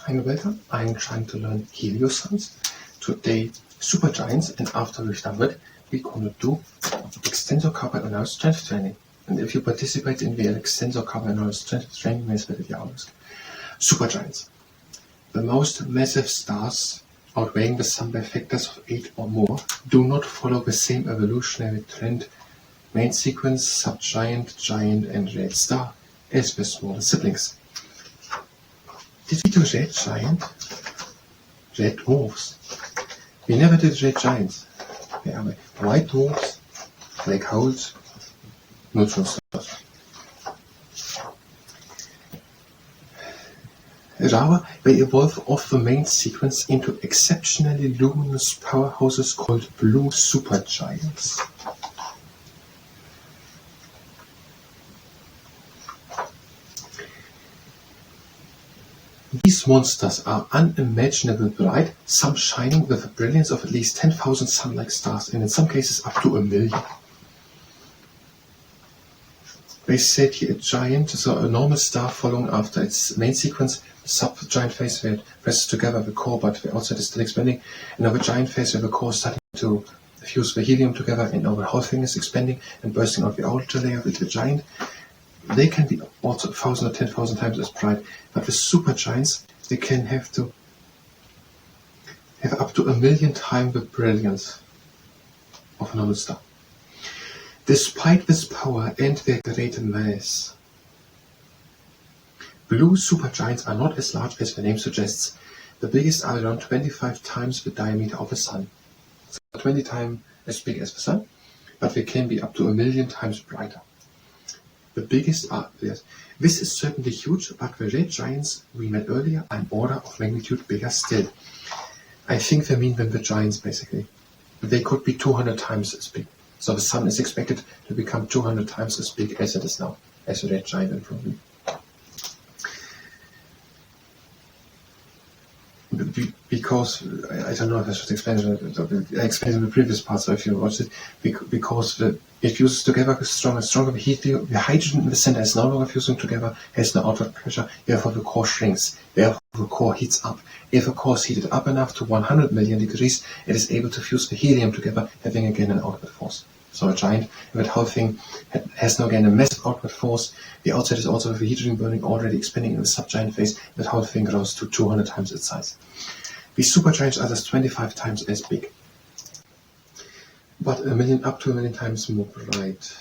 Hi and welcome. I'm trying to learn Heliology. Today, Supergiants, and after we've done that, we're going to do extensor carbon analysis strength training. And if you participate in the extensor carbon analysis strength training, then werdet ihr auch. Supergiants. The most massive stars, outweighing the sum by factors of 8 or more, do not follow the same evolutionary trend, main sequence, subgiant, giant, and red star, as the smaller siblings. Did we do red giant? Red dwarfs? We never did red giants. We have white dwarfs, black holes, neutron stars. Rather, they evolve off the main sequence into exceptionally luminous powerhouses called blue supergiants. These monsters are unimaginably bright, some shining with a brilliance of at least 10,000 sun-like stars, and in some cases up to 1 million. They said here a giant, so a normal star following after its main sequence, subgiant phase where it presses together the core but the outside is still expanding, and now the giant phase where the core is starting to fuse the helium together and now the whole thing is expanding and bursting out the outer layer with the giant. They can be also 1,000 or 10,000 times as bright, but with supergiants, they can have up to 1 million times the brilliance of a normal star. Despite this power and their great mass, blue supergiants are not as large as the name suggests. The biggest are around 25 times the diameter of the Sun, so 20 times as big as the Sun, but they can be up to 1 million times brighter. The biggest are this. This is certainly huge, but the red giants we met earlier are an order of magnitude bigger still. I think they mean the giants basically. They could be 200 times as big. So the Sun is expected to become 200 times as big as it is now, as a red giant improvement. Because, I don't know if I should explain it, I explained in the previous part, so if you watched it, because it fuses together stronger and stronger, the hydrogen in the center is no longer fusing together, has no outward pressure, therefore the core shrinks, therefore the core heats up. If the core is heated up enough to 100 million degrees, it is able to fuse the helium together, having again an outward force. So a giant, that whole thing has now again a massive outward force. The outside is also with the hydrogen burning already expanding in the subgiant phase. That whole thing grows to 200 times its size. These supergiants are just 25 times as big, but up to 1 million times more bright.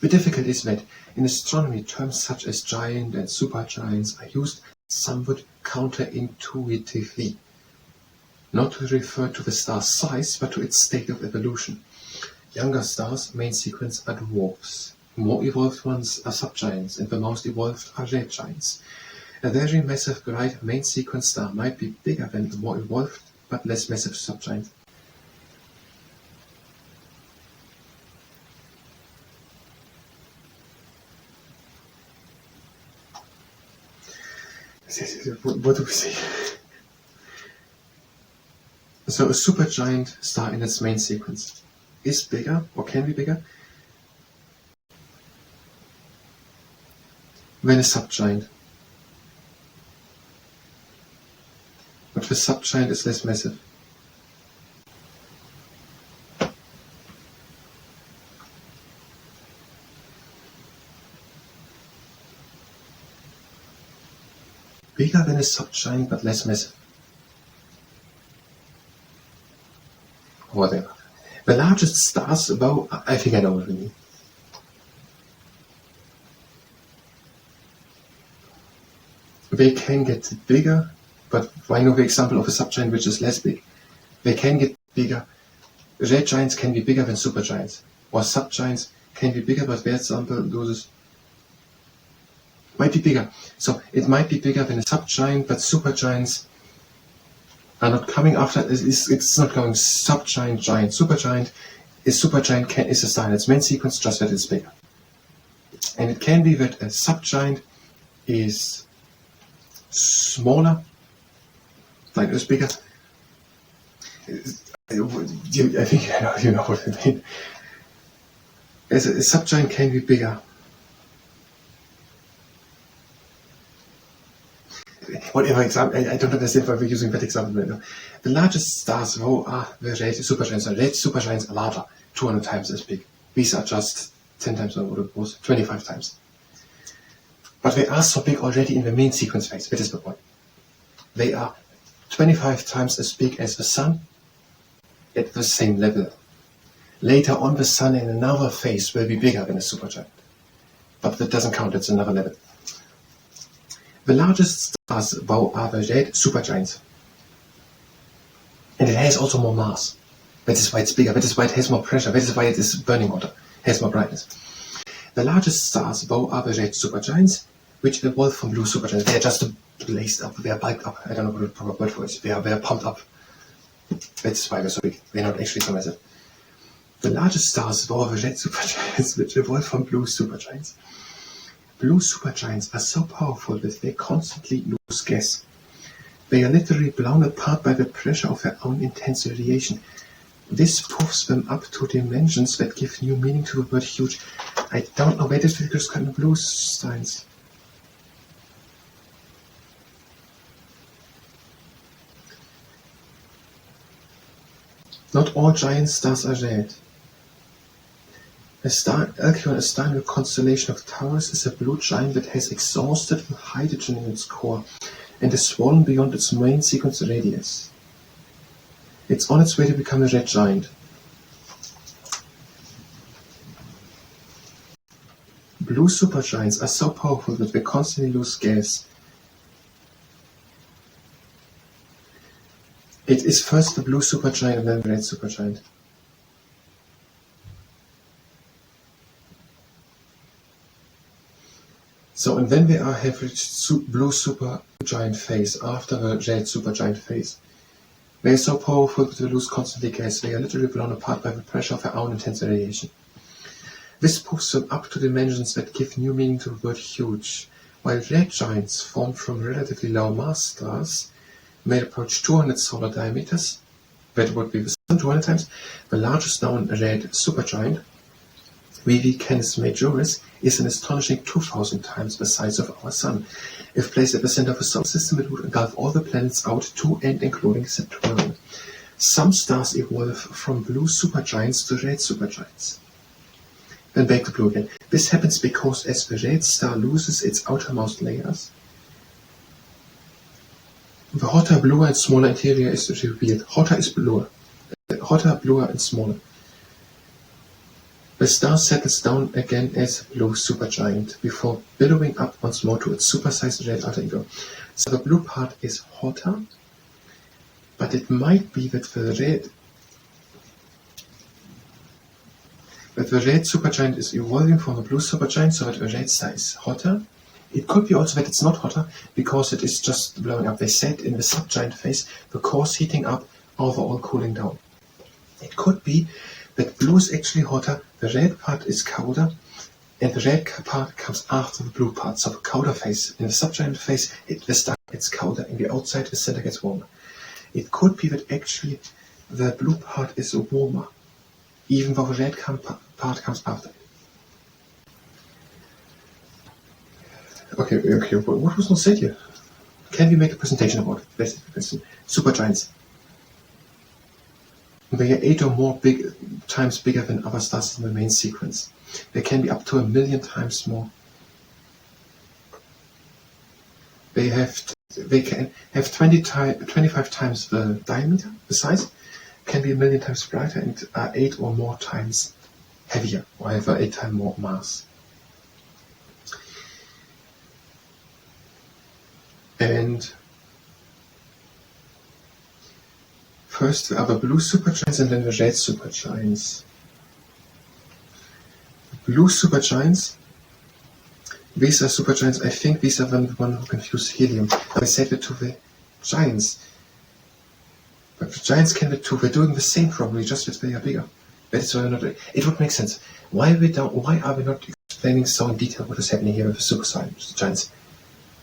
The difficulty is that in astronomy, terms such as giant and supergiants are used somewhat counterintuitively, not to refer to the star's size, but to its state of evolution. Younger stars, main sequence, are dwarfs. More evolved ones are subgiants, and the most evolved are red giants. A very massive bright main sequence star might be bigger than the more evolved but less massive subgiant. What do we see? So a supergiant star in its main sequence is bigger, or can be bigger, than a subgiant. But the subgiant is less massive. Bigger than a subgiant, but less massive. Whatever. The largest stars, though, I think I know what we mean. They can get bigger, but I know the example of a subgiant which is less big. They can get bigger. Red giants can be bigger than supergiants, or subgiants can be bigger, but their example might be bigger. So it might be bigger than a subgiant, but supergiants are not coming after. It's not going subgiant, giant, supergiant. A supergiant is a star in its main sequence, just that it's bigger. And it can be that a subgiant is smaller, like it's bigger. I think you know what I mean. A subgiant can be bigger. whatever example, I don't understand why we're using that example right now. The largest stars, though, are the red supergiants. Red supergiants are larger, 200 times as big. These are just 10 times what it was, 25 times. But they are so big already in the main sequence phase. That is the point. They are 25 times as big as the Sun at the same level. Later on, the Sun in another phase will be bigger than a supergiant. But that doesn't count, it's another level. The largest stars, though, are the red supergiants. And it has also more mass. That is why it's bigger, that is why it has more pressure, that is why it is burning hotter, has more brightness. The largest stars, though, are the red supergiants, which evolved from blue supergiants. They are just blazed up, they are bulked up. I don't know what the proper word for it. They are pumped up. That's why they're so big. They're not actually so massive. The largest stars, though, are the red supergiants, which evolved from blue supergiants. Blue supergiants are so powerful that they constantly lose gas. They are literally blown apart by the pressure of their own intense radiation. This puffs them up to dimensions that give new meaning to the word huge. I don't know where this figures kind of blue steins. Not all giant stars are red. A star, Alcyon, a star in the constellation of Taurus, is a blue giant that has exhausted hydrogen in its core and is swollen beyond its main sequence radius. It's on its way to become a red giant. Blue supergiants are so powerful that they constantly lose gas. It is first the blue supergiant and then the red supergiant. So, and then they have reached blue supergiant phase after the red supergiant phase. They are so powerful that they lose constantly gas. They are literally blown apart by the pressure of their own intense radiation. This puts them up to dimensions that give new meaning to the word huge. While red giants formed from relatively low mass stars may approach 200 solar diameters, that would be the Sun 200 times, the largest known red supergiant, VV Canis Majoris, is an astonishing 2,000 times the size of our Sun. If placed at the center of a solar system, it would engulf all the planets out to and including Saturn. Some stars evolve from blue supergiants to red supergiants. Then back to blue again. This happens because as the red star loses its outermost layers, the hotter, bluer and smaller interior is revealed. Hotter, bluer and smaller. The star settles down again as a blue supergiant before billowing up once more to its supersized red alter ego. So the blue part is hotter, but it might be that the red supergiant is evolving from the blue supergiant, so that the red star is hotter. It could be also that it's not hotter because it is just blowing up. They said in the subgiant phase, the core's heating up, overall cooling down. It could be that blue is actually hotter, the red part is colder, and the red part comes after the blue part. So the colder phase, in the subgiant phase, the star gets colder, and the outside, the center gets warmer. It could be that actually the blue part is warmer, even though the red part comes after it. Okay, what was not said here? Can we make a presentation about it? That's the question. Supergiants. They are 8 or more times bigger than other stars in the main sequence. They can be up to 1,000,000 times more. They can have 25 times the diameter, the size, can be 1,000,000 times brighter, and are 8 or more times heavier, or have 8 times more mass. And first there are the blue supergiants and then the red supergiants. Blue supergiants, these are supergiants, I think these are the one who confuse helium. I said it to the giants. But the giants can be too, they're doing the same probably, just that they are bigger. That is why we're not doing. It would make sense. Why are we not explaining so in detail what is happening here with the supergiants?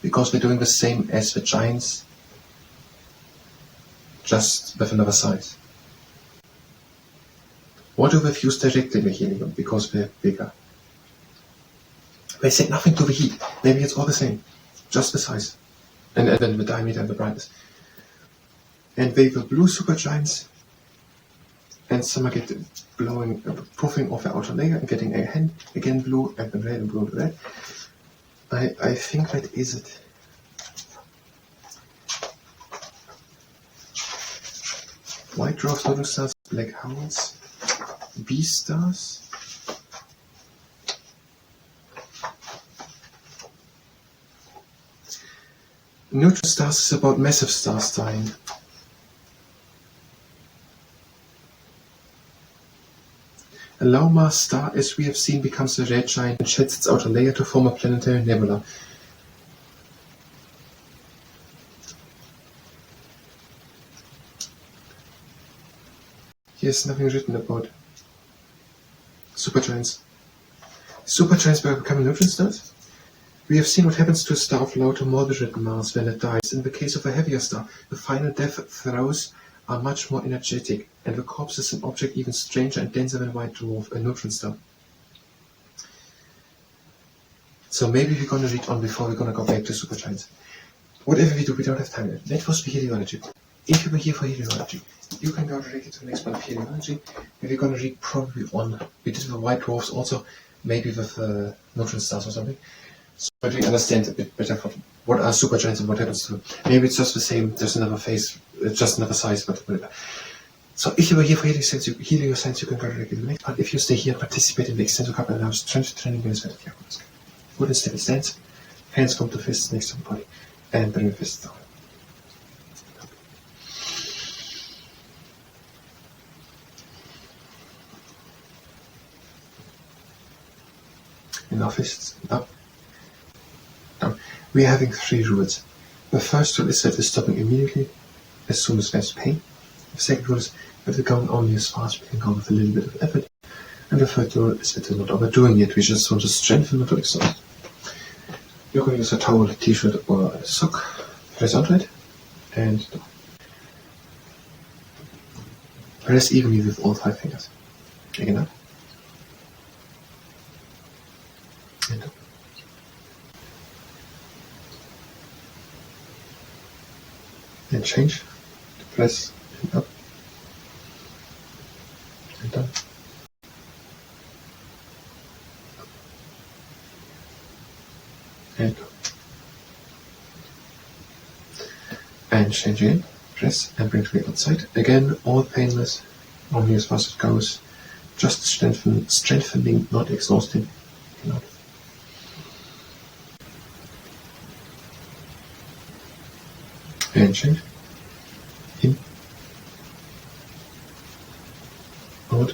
Because we're doing the same as the giants, just with another size. What do they fuse directly with helium? Because they're bigger. They said nothing to the heat. Maybe it's all the same, just the size. and then the diameter and the brightness. And they were blue supergiants, and some are getting blowing, puffing off the outer layer and getting again blue, and then red and blue and red. I think that is it. White dwarfs, neutron stars, black holes, B stars. Neutron stars is about massive stars dying. A low mass star, as we have seen, becomes a red giant and sheds its outer layer to form a planetary nebula. Here's nothing written about supergiants. Supergiants by becoming neutron stars? We have seen what happens to a star of low to moderate mass when it dies. In the case of a heavier star, the final death throes are much more energetic, and the corpse is an object even stranger and denser than a white dwarf, a neutron star. So maybe we're going to read on before we're going to go back to supergiants. Whatever we do, we don't have time. That was the Heliology. If you were here for Heliology, you can go directly to the next one of Heliology, and we're going to read probably on. We did with white dwarfs also, maybe with neutron stars or something. So that we understand a bit better what are supergiants and what happens to them. Maybe it's just the same, there's another phase, just another size, but whatever. So if you were here for Helioscience, you can go directly to the next part. If you stay here and participate in the extensive couple and hours strength training, then it's very good and steady stance. Hands come to fists next to the body, and bring the fists down. And now fists up. We are having 3 rules. The first rule is that we're stopping immediately as soon as there's pain. The second rule is that we're going only as far as we can go with a little bit of effort. And the third rule is that we're not overdoing it. We just want to strengthen, not to exhaust. You're going to use a towel, a t-shirt, or a sock. Press onto it and down. Press evenly with all 5 fingers. Again up. And up. And change to press and up and down. And up. And change again, press and bring to the outside. Again, all painless, only as fast as it goes. Just strengthening, not exhausting. Out. And change. In. Out.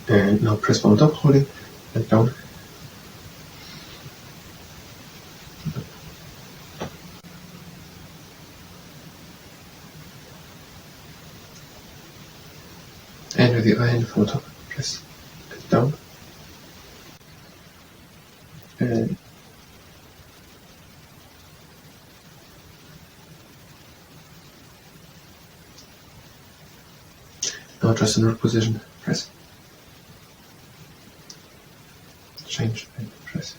And now press on top, holding and down. And with the other hand from the top, press it down. And now just in root position, press. Change and press.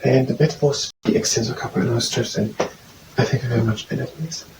And that was the extensor couple and our stretch, and I think I very much better next time.